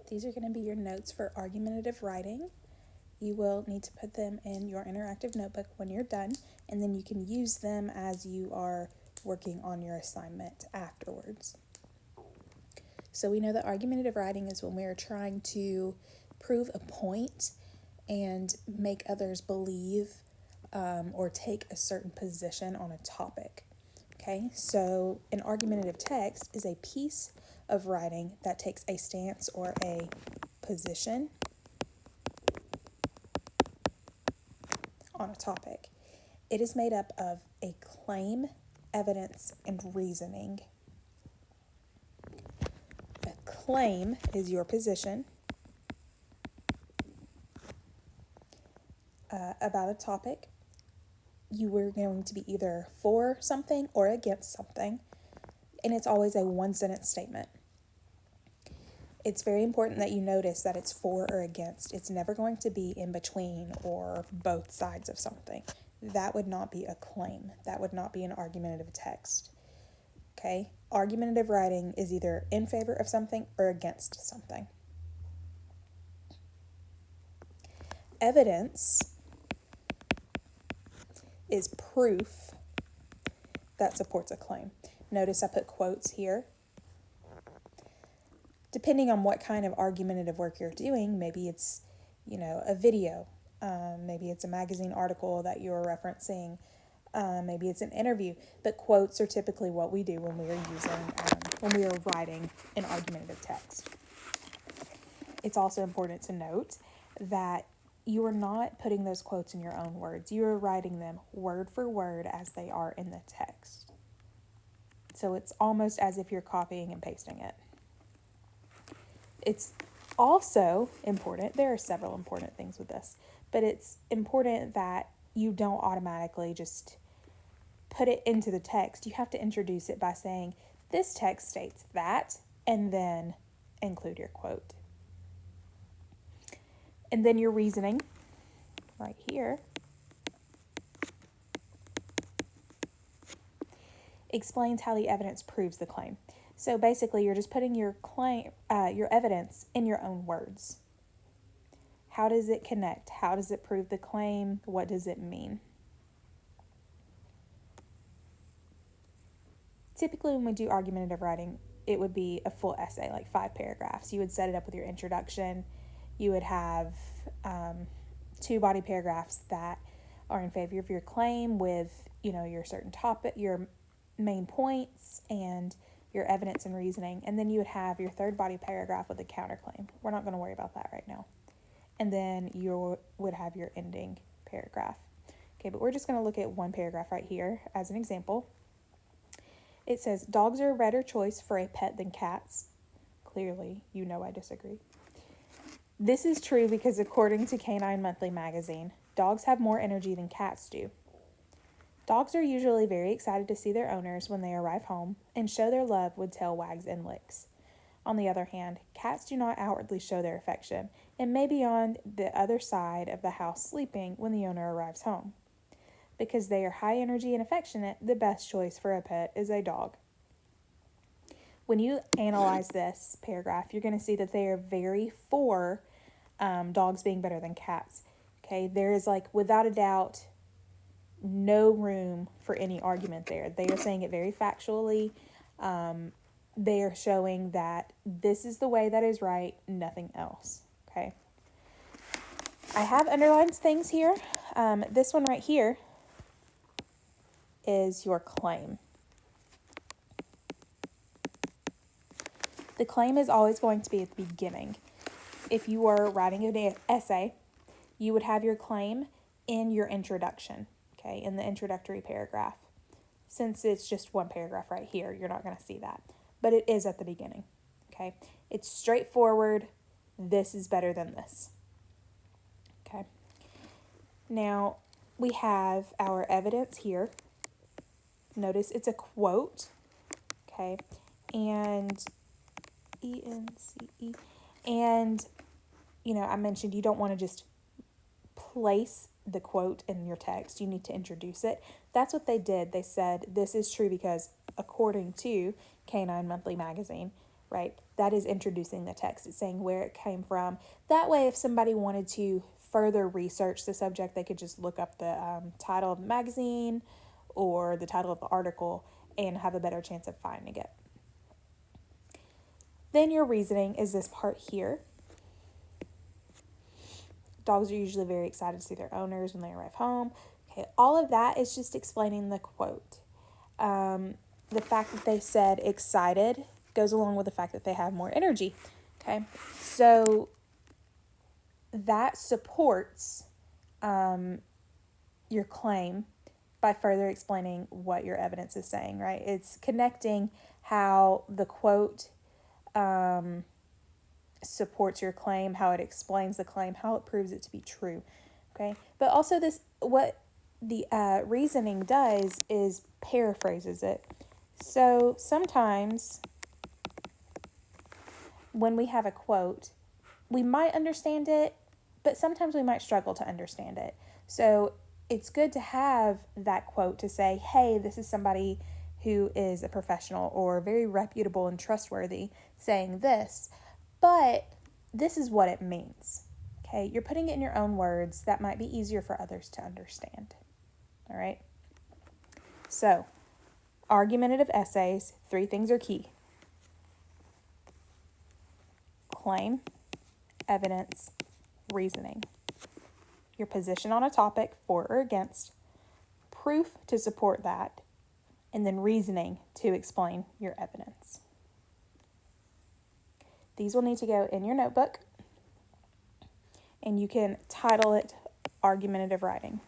These are going to be your notes for argumentative writing. You will need to put them in your interactive notebook when you're done, and then you can use them as you are working on your assignment afterwards. So we know that argumentative writing is when we are trying to prove a point and make others believe or take a certain position on a topic. Okay, so an argumentative text is a piece of writing that takes a stance or a position on a topic. It is made up of a claim, evidence, and reasoning. A claim is your position about a topic. You were going to be either for something or against something, and it's always a one-sentence statement. It's very important that you notice that it's for or against. It's never going to be in between or both sides of something. That would not be a claim. That would not be an argumentative text. Okay? Argumentative writing is either in favor of something or against something. Evidence is proof that supports a claim. Notice I put quotes here. Depending on what kind of argumentative work you're doing, maybe it's, a video. Maybe it's a magazine article that you're referencing. Maybe it's an interview. But quotes are typically what we do when we are writing an argumentative text. It's also important to note that you are not putting those quotes in your own words. You are writing them word for word as they are in the text. So it's almost as if you're copying and pasting it. It's also important, there are several important things with this, but it's important that you don't automatically just put it into the text. You have to introduce it by saying, this text states that, and then include your quote. And then your reasoning, right here, explains how the evidence proves the claim. So basically, you're just putting your evidence in your own words. How does it connect? How does it prove the claim? What does it mean? Typically, when we do argumentative writing, it would be a full essay, like 5 paragraphs. You would set it up with your introduction. You would have 2 body paragraphs that are in favor of your claim with, your certain topic, your main points, and your evidence and reasoning, and then you would have your 3rd body paragraph with a counterclaim. We're not going to worry about that right now. And then you would have your ending paragraph. Okay, but we're just going to look at one paragraph right here as an example. It says, dogs are a better choice for a pet than cats. Clearly, I disagree. This is true because according to Canine Monthly magazine, dogs have more energy than cats do. Dogs are usually very excited to see their owners when they arrive home and show their love with tail wags and licks. On the other hand, cats do not outwardly show their affection and may be on the other side of the house sleeping when the owner arrives home. Because they are high energy and affectionate, the best choice for a pet is a dog. When you analyze this paragraph, you're going to see that they are very for dogs being better than cats. Okay, there is without a doubt no room for any argument there. They are saying it very factually. They are showing that this is the way that is right, nothing else. Okay. I have underlined things here. This one right here is your claim. The claim is always going to be at the beginning. If you are writing an essay, you would have your claim in your introduction. Okay, in the introductory paragraph. Since it's just one paragraph right here, you're not going to see that. But it is at the beginning. Okay, it's straightforward. This is better than this. Okay, now we have our evidence here. Notice it's a quote. Okay, and E-N-C-E. And, I mentioned you don't want to just place the quote in your text. You need to introduce it. That's what they did. They said, this is true because according to Canine Monthly magazine, right? That is introducing the text. It's saying where it came from. That way, if somebody wanted to further research the subject, they could just look up the title of the magazine or the title of the article and have a better chance of finding it. Then your reasoning is this part here. Dogs are usually very excited to see their owners when they arrive home. Okay, all of that is just explaining the quote. The fact that they said excited goes along with the fact that they have more energy. Okay, so that supports your claim by further explaining what your evidence is saying, right? It's connecting how the quote supports your claim, how it explains the claim, how it proves it to be true, okay? But also what the reasoning does is paraphrases it. So sometimes when we have a quote, we might understand it, but sometimes we might struggle to understand it. So it's good to have that quote to say, hey, this is somebody who is a professional or very reputable and trustworthy saying this, but this is what it means. Okay, you're putting it in your own words that might be easier for others to understand. All right. So, argumentative essays, 3 things are key: claim, evidence, reasoning. Your position on a topic, for or against, proof to support that, and then reasoning to explain your evidence. These will need to go in your notebook, and you can title it argumentative writing.